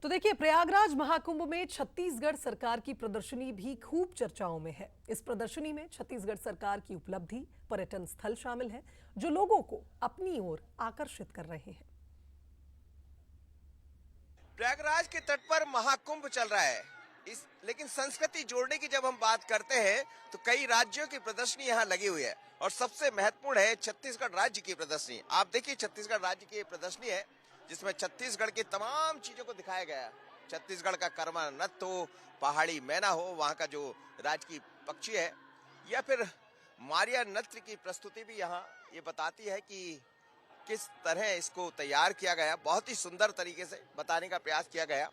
तो देखिए, प्रयागराज महाकुंभ में छत्तीसगढ़ सरकार की प्रदर्शनी भी खूब चर्चाओं में है। इस प्रदर्शनी में छत्तीसगढ़ सरकार की उपलब्धि, पर्यटन स्थल शामिल हैं, जो लोगों को अपनी ओर आकर्षित कर रहे हैं। प्रयागराज के तट पर महाकुंभ चल रहा है। लेकिन संस्कृति जोड़ने की जब हम बात करते हैं तो कई राज्यों की प्रदर्शनी यहाँ लगी हुई है और सबसे महत्वपूर्ण है छत्तीसगढ़ राज्य की प्रदर्शनी। आप देखिए, छत्तीसगढ़ राज्य की प्रदर्शनी है जिसमें छत्तीसगढ़ की तमाम चीजों को दिखाया गया है। छत्तीसगढ़ का कर्मा नृत्य हो, पहाड़ी मैना हो, वहाँ का जो राज्य की पक्षी है, या फिर मारिया नृत्य की प्रस्तुति भी यहाँ ये बताती है कि किस तरह इसको तैयार किया गया। बहुत ही सुंदर तरीके से बताने का प्रयास किया गया।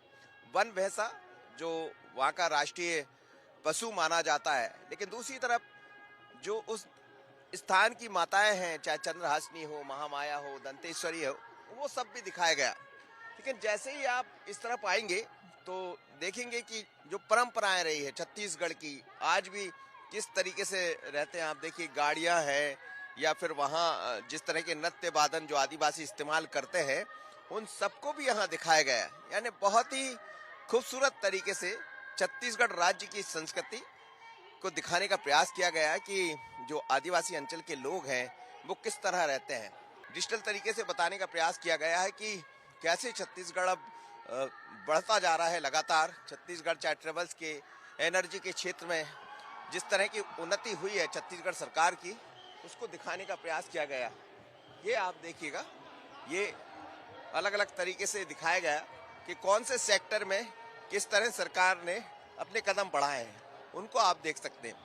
वन भैंसा जो वहाँ का राष्ट्रीय पशु माना जाता है, लेकिन दूसरी तरफ जो उस स्थान की माताएं हैं, चाहे चंद्रहासिनी हो, महामाया हो, दंतेश्वरी हो, वो सब भी दिखाया गया। लेकिन जैसे ही आप इस तरफ आएंगे तो देखेंगे कि जो परंपराएं रही है छत्तीसगढ़ की, आज भी किस तरीके से रहते हैं। आप देखिए, गाड़ियां हैं या फिर वहाँ जिस तरह के नृत्य वादन जो आदिवासी इस्तेमाल करते हैं, उन सबको भी यहाँ दिखाया गया है। यानी बहुत ही खूबसूरत तरीके से छत्तीसगढ़ राज्य की संस्कृति को दिखाने का प्रयास किया गया है कि जो आदिवासी अंचल के लोग हैं वो किस तरह रहते हैं। डिजिटल तरीके से बताने का प्रयास किया गया है कि कैसे छत्तीसगढ़ अब बढ़ता जा रहा है लगातार। छत्तीसगढ़ चैरिटेबल्स के एनर्जी के क्षेत्र में जिस तरह की उन्नति हुई है छत्तीसगढ़ सरकार की, उसको दिखाने का प्रयास किया गया। ये आप देखिएगा, ये अलग अलग तरीके से दिखाया गया कि कौन से सेक्टर में किस तरह सरकार ने अपने कदम बढ़ाए हैं, उनको आप देख सकते हैं।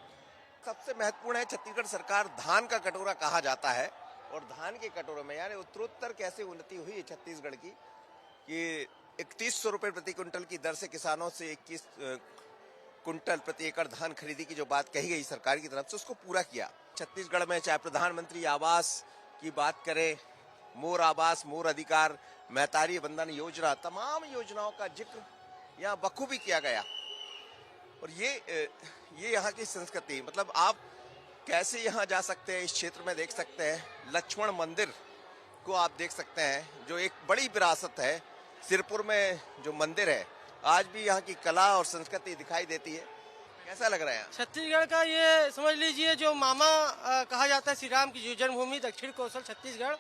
सबसे महत्वपूर्ण है, छत्तीसगढ़ सरकार धान का कटोरा कहा जाता है, और धान के कटोरे में यानी उत्तरोत्तर कैसे उन्नति हुई है छत्तीसगढ़ की कि 3100 रुपए प्रति क्विंटल की दर से किसानों से 21 कुंटल प्रति एकड़ धान खरीदी की जो बात कही गई सरकार की तरफ से, उसको पूरा किया। छत्तीसगढ़ में चाहे प्रधानमंत्री आवास की बात करें, मोर आवास, मोर अधिकार, महतारी बंधन योजना, तमाम योजनाओं का जिक्र यहाँ बखूबी किया गया। और ये यहाँ की संस्कृति, मतलब आप कैसे यहाँ जा सकते हैं, इस क्षेत्र में देख सकते हैं। लक्ष्मण मंदिर को आप देख सकते हैं, जो एक बड़ी विरासत है। सिरपुर में जो मंदिर है, आज भी यहाँ की कला और संस्कृति दिखाई देती है। कैसा लग रहा है? छत्तीसगढ़ का ये समझ लीजिए, जो मामा कहा जाता है श्री राम की जो जन्मभूमि दक्षिण कौशल छत्तीसगढ़,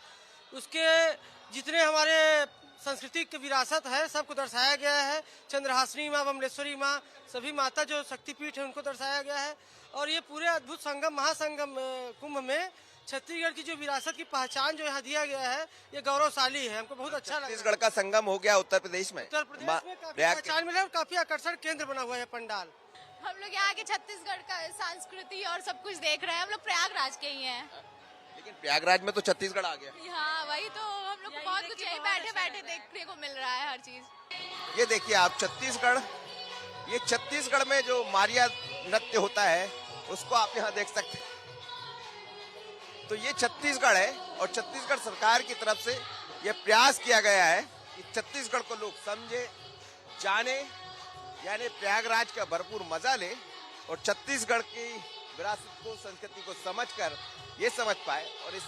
उसके जितने हमारे सांस्कृतिक विरासत है सबको दर्शाया गया है। चंद्रहासिनी माँ, बमलेश्वरी माँ, सभी माता जो शक्तिपीठ है उनको दर्शाया गया है। और ये पूरे अद्भुत संगम, महासंगम कुंभ में छत्तीसगढ़ की जो विरासत की पहचान जो यहाँ दिया गया है, ये गौरवशाली है। हमको बहुत अच्छा लगा। छत्तीसगढ़ का संगम हो गया उत्तर प्रदेश में। उत्तर प्रदेश में काफी पहचान मिला और काफी आकर्षण केंद्र बना हुआ है पंडाल। हम लोग यहाँ के छत्तीसगढ़ का संस्कृति और सब कुछ देख रहे हैं। हम लोग प्रयागराज के ही हैं। लेकिन प्रयागराज में तो छत्तीसगढ़ आ गया। हाँ, वही तो हम लोग को बहुत कुछ यही बैठे बैठे देखने को मिल रहा है हर चीज। ये देखिए आप, छत्तीसगढ़, ये छत्तीसगढ़ में जो मारिया नृत्य होता है उसको आप यहाँ देख सकते हैं। तो ये छत्तीसगढ़ है और छत्तीसगढ़ सरकार की तरफ से ये प्रयास किया गया है कि छत्तीसगढ़ को लोग समझे, जाने, यानी प्रयागराज का भरपूर मजा ले और छत्तीसगढ़ की विरासत को, संस्कृति को समझकर ये समझ पाए। और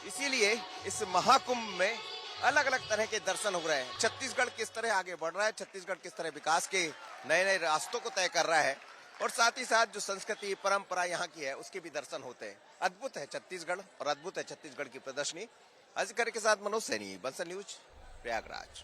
इसीलिए इस महाकुंभ में अलग अलग तरह के दर्शन हो रहे हैं। छत्तीसगढ़ किस तरह आगे बढ़ रहा है, छत्तीसगढ़ किस तरह विकास के नए नए रास्तों को तय कर रहा है, और साथ ही साथ जो संस्कृति परंपरा यहाँ की है उसके भी दर्शन होते हैं। अद्भुत है छत्तीसगढ़ और अद्भुत है छत्तीसगढ़ की प्रदर्शनी। अजगर के साथ मनोज सैनी, बंसल न्यूज, प्रयागराज।